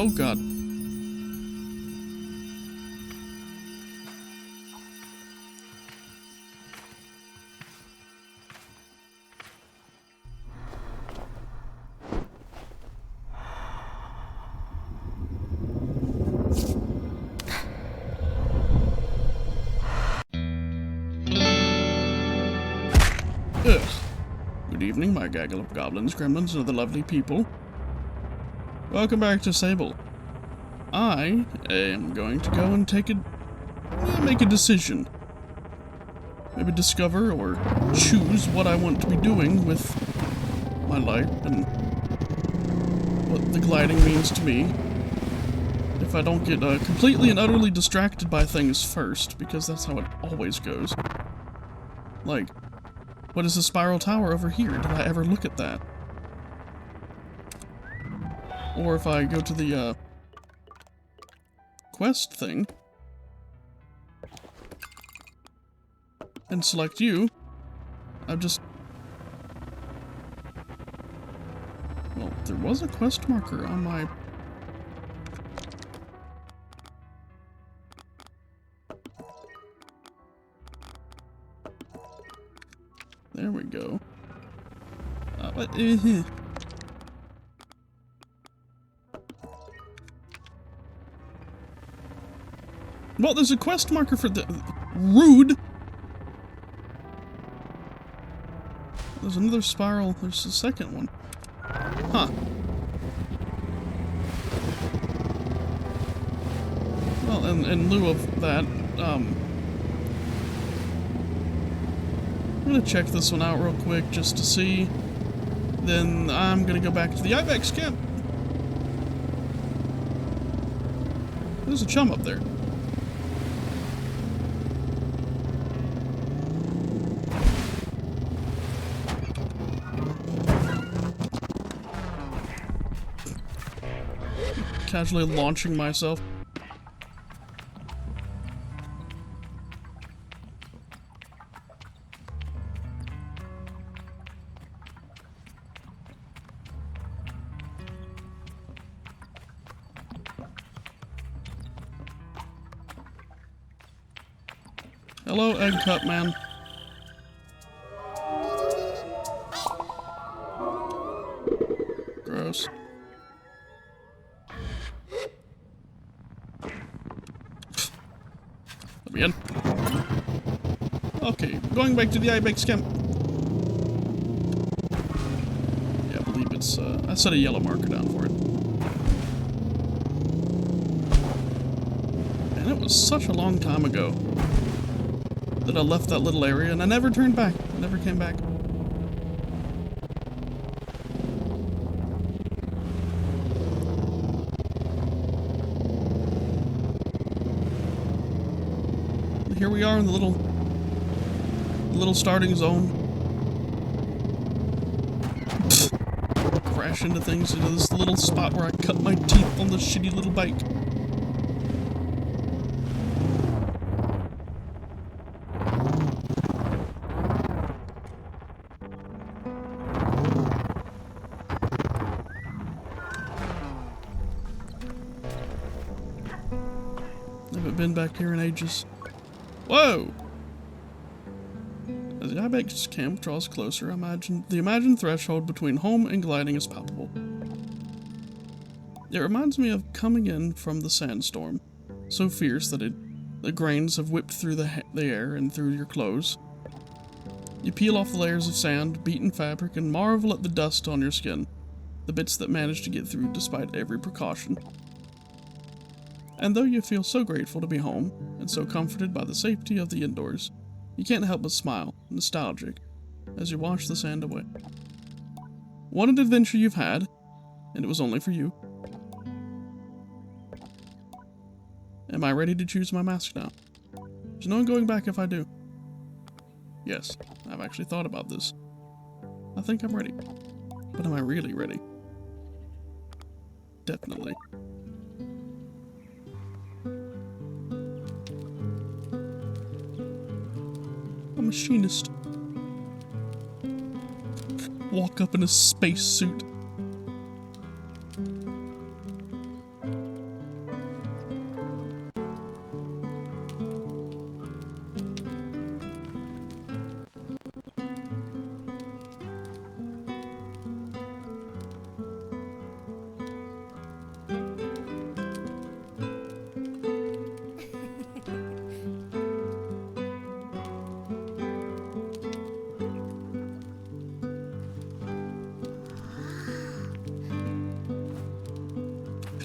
Oh god. Ugh. Good evening, my gaggle of goblins, gremlins, and other lovely people. Welcome back to Sable. I am going to go and make a decision. Maybe discover or choose what I want to be doing with my life and what the gliding means to me. If I don't get completely and utterly distracted by things first, because that's how it always goes. Like, what is the spiral tower over here? Did I ever look at that? Or if I go to the quest thing and select you, I've just... Well, there was a quest marker on my... There we go. Well, there's a quest marker for the... Rude! There's another spiral. There's the second one. Huh. Well, in lieu of that, I'm gonna check this one out real quick just to see. Then I'm gonna go back to the Ibexi camp. There's a chum up there. Casually launching myself. Hello, egg cup man. Gross. Let me in. Okay, going back to the Ibexi camp. Yeah, I believe it's, I set a yellow marker down for it. And it was such a long time ago that I left that little area, and I never turned back. I never came back. Here we are in the little starting zone. Crash into things into this little spot where I cut my teeth on the shitty little bike. Haven't been back here in ages. Whoa! As the Ibexi camp draws closer, the imagined threshold between home and gliding is palpable. It reminds me of coming in from the sandstorm, so fierce that the grains have whipped through the air and through your clothes. You peel off the layers of sand, beaten fabric, and marvel at the dust on your skin, the bits that manage to get through despite every precaution. And though you feel so grateful to be home, and so comforted by the safety of the indoors, you can't help but smile, nostalgic, as you wash the sand away. What an adventure you've had, and it was only for you. Am I ready to choose my mask now? There's no going back if I do. Yes, I've actually thought about this. I think I'm ready. But am I really ready? Definitely. A machinist. Walk up in a space suit.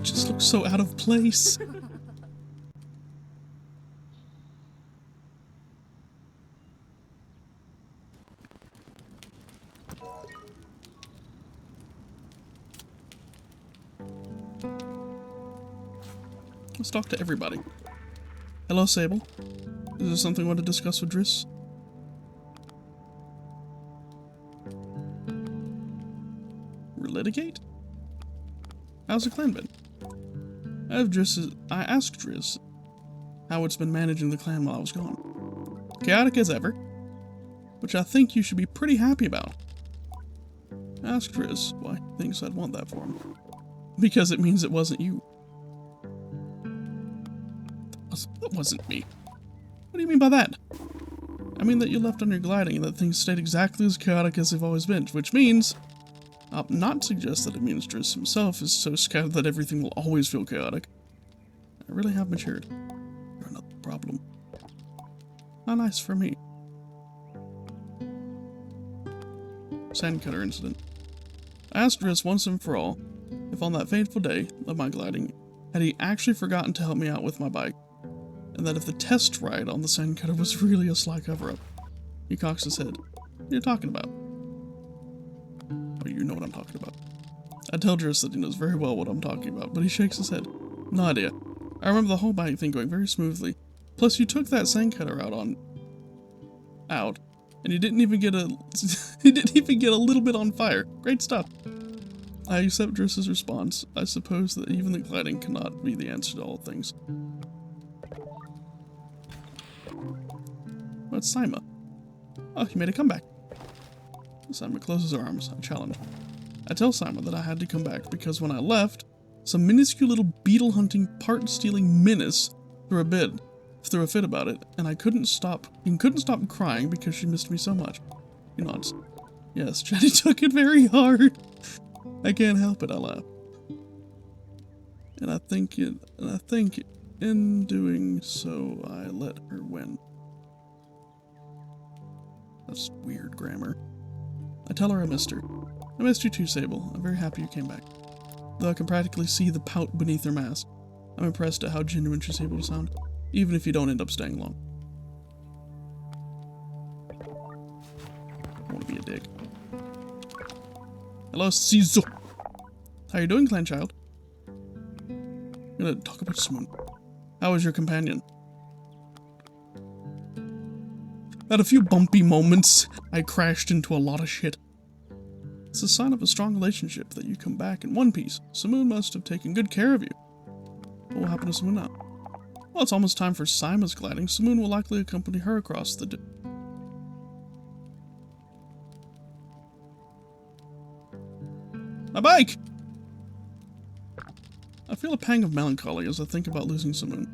It just looks so out of place. Let's talk to everybody. Hello, Sable. Is there something you want to discuss with Driss? Relitigate? How's the clan been? I asked Driss how it's been managing the clan while I was gone. Chaotic as ever, which I think you should be pretty happy about. Ask Driss why he thinks I'd want that for him. Because it means it wasn't you. That wasn't me. What do you mean by that? I mean that you left on your gliding and that things stayed exactly as chaotic as they've always been, which means... I'll not suggest that it means Driss himself is so scattered that everything will always feel chaotic. I really have matured. You're another problem. How nice for me. Sandcutter incident. I asked Driss once and for all if on that fateful day of my gliding had he actually forgotten to help me out with my bike, and that if the test ride on the Sandcutter was really a sly cover-up. He cocks his head. What are you talking about? Oh, you know what I'm talking about. I tell Driss that he knows very well what I'm talking about, but he shakes his head. No idea. I remember the whole bike thing going very smoothly. Plus, you took that Sandcutter out, and you didn't even get a little bit on fire. Great stuff. I accept Driss's response. I suppose that even the gliding cannot be the answer to all things. What's Sima? Oh, he made a comeback. Sima closes her arms. I challenge. I tell Sima that I had to come back because when I left, some minuscule little beetle-hunting, part-stealing menace threw a fit about it, and I couldn't stop crying because she missed me so much. He nods. Yes, Jenny took it very hard. I can't help it, I laugh. And I think in doing so, I let her win. That's weird grammar. I tell her I missed her. I missed you too, Sable. I'm very happy you came back. Though I can practically see the pout beneath her mask, I'm impressed at how genuine she's able to sound, even if you don't end up staying long. I want to be a dick. Hello, Caesar. How you doing, clan child? I'm gonna talk about Simoon. How was your companion? At a few bumpy moments, I crashed into a lot of shit. It's a sign of a strong relationship that you come back in one piece. Simoon must have taken good care of you. What will happen to Simoon now? Well, it's almost time for Sima's gliding. Simoon will likely accompany her across the... My bike! I feel a pang of melancholy as I think about losing Simoon.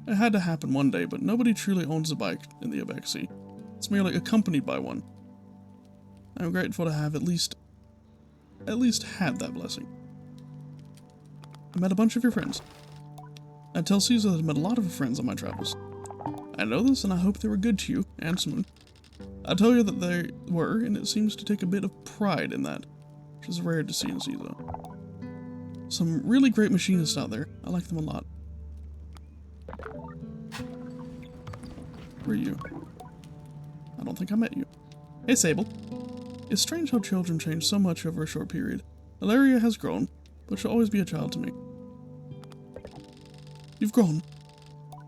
It had to happen one day, but nobody truly owns a bike in the Ibexi. It's merely accompanied by one. I'm grateful to have at least had that blessing. I met a bunch of your friends. I tell Caesar that I met a lot of your friends on my travels. I know this, and I hope they were good to you and Simoon. I tell you that they were, and it seems to take a bit of pride in that, which is rare to see in Caesar. Some really great machinists out there. I like them a lot. Who are you? I don't think I met you. Hey, Sable. It's strange how children change so much over a short period. Ilaria has grown, but she'll always be a child to me. You've grown.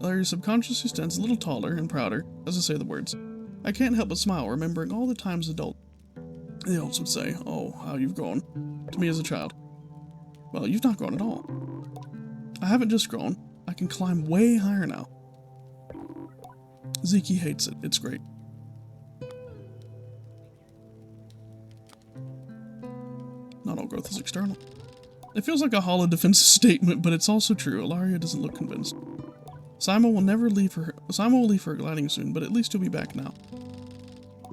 Ilaria subconsciously stands a little taller and prouder as I say the words. I can't help but smile, remembering all the times the adults would say, "Oh, how you've grown," to me as a child. Well, you've not grown at all. I haven't just grown. I can climb way higher now. Ziki hates it. It's great. Not all growth is external. It feels like a hollow defensive statement, but it's also true. Ilaria doesn't look convinced. Sima will leave her gliding soon, but at least he'll be back now.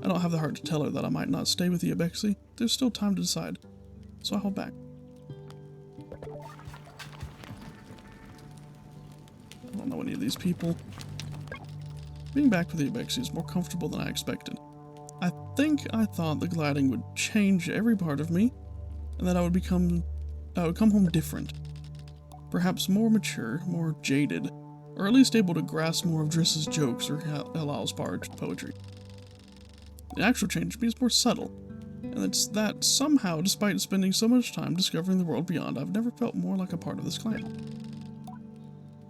I don't have the heart to tell her that I might not stay with the Ibexi. There's still time to decide, so I hold back. I don't know any of these people. Being back with the Ibexi is more comfortable than I expected. I thought the gliding would change every part of me, and that I would come home different. perhaps more mature, more jaded, or at least able to grasp more of Driss's jokes or Hilal's poetry. The actual change to me is more subtle, and it's that somehow, despite spending so much time discovering the world beyond, I've never felt more like a part of this clan.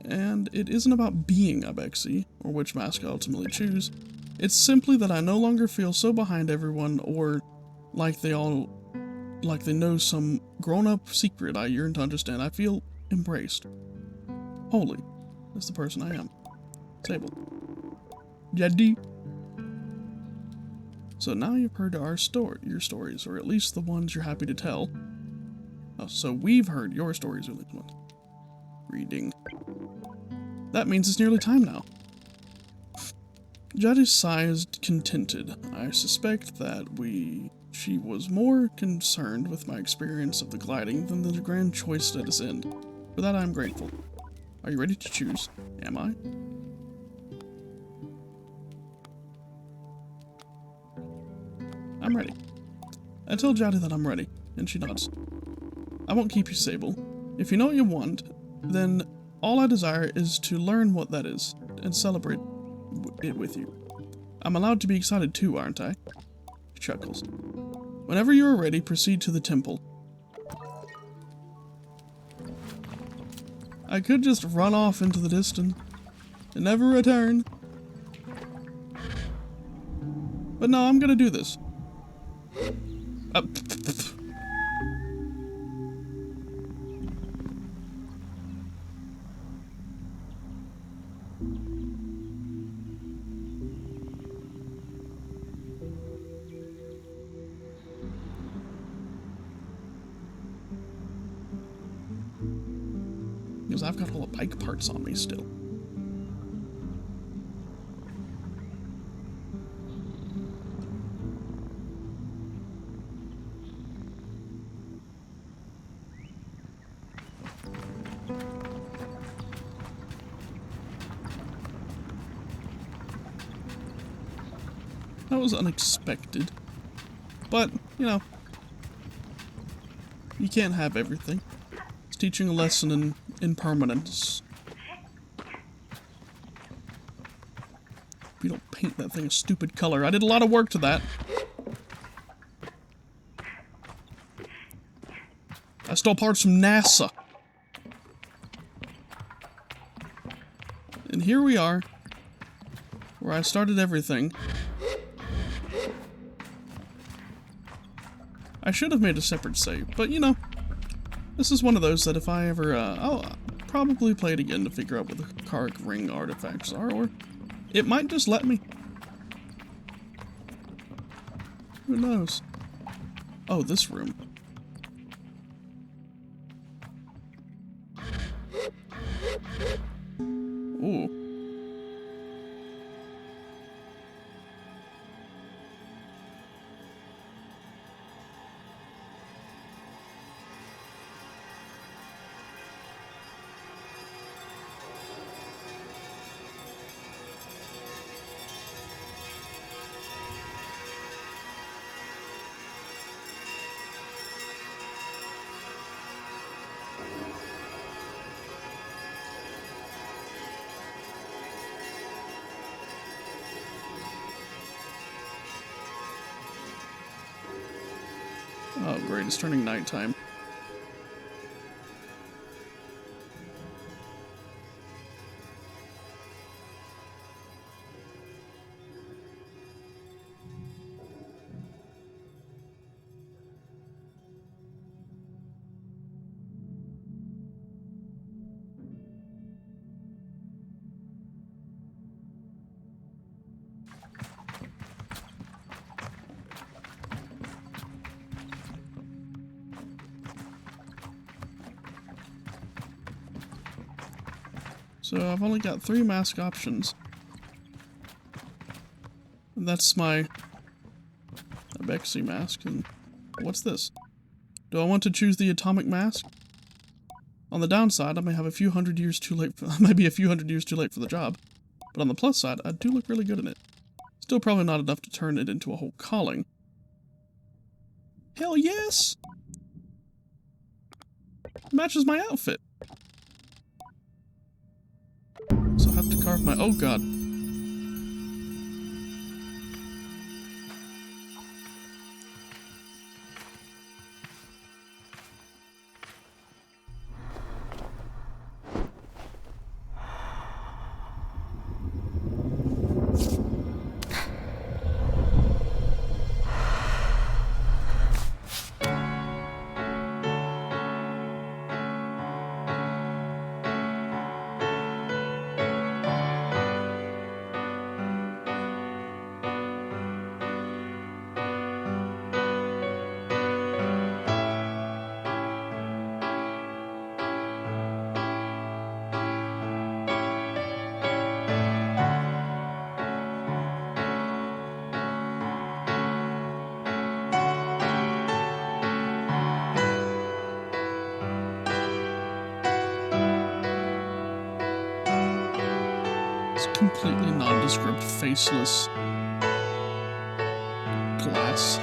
And it isn't about being Ibexi, or which mask I ultimately choose. It's simply that I no longer feel so behind everyone, or like they know some grown-up secret I yearn to understand. I feel embraced. Wholly. That's the person I am. Sable. Jadi. So now you've heard your stories, or at least the ones you're happy to tell. Oh, so we've heard your stories, or at least ones. Reading. That means it's nearly time now. Jadi sighs contented. I suspect that she was more concerned with my experience of the gliding than the grand choice at its end. For that I am grateful. Are you ready to choose? Am I? I'm ready. I tell Jadi that I'm ready, and she nods. I won't keep you, Sable. If you know what you want, then all I desire is to learn what that is, and celebrate it with you. I'm allowed to be excited too, aren't I? She chuckles. Whenever you are ready, proceed to the temple. I could just run off into the distance and never return. But no, I'm gonna do this. Because I've got all the bike parts on me still. That was unexpected. But, you know, you can't have everything. It's teaching a lesson in impermanence. If you don't paint that thing a stupid color. I did a lot of work to that. I stole parts from NASA. And here we are, where I started everything. I should have made a separate save, but you know, this is one of those that if I ever, I'll probably play it again to figure out what the Kark ring artifacts are, or it might just let me. Who knows? Oh, this room. Ooh. Oh great, it's turning nighttime. So I've only got 3 mask options. And that's my Ibexi mask, and what's this? Do I want to choose the atomic mask? On the downside, I may have a few hundred years too late for, I might be a few hundred years too late for the job. But on the plus side, I do look really good in it. Still probably not enough to turn it into a whole calling. Hell yes! Matches my outfit. of my... Oh, God. Completely nondescript, faceless glass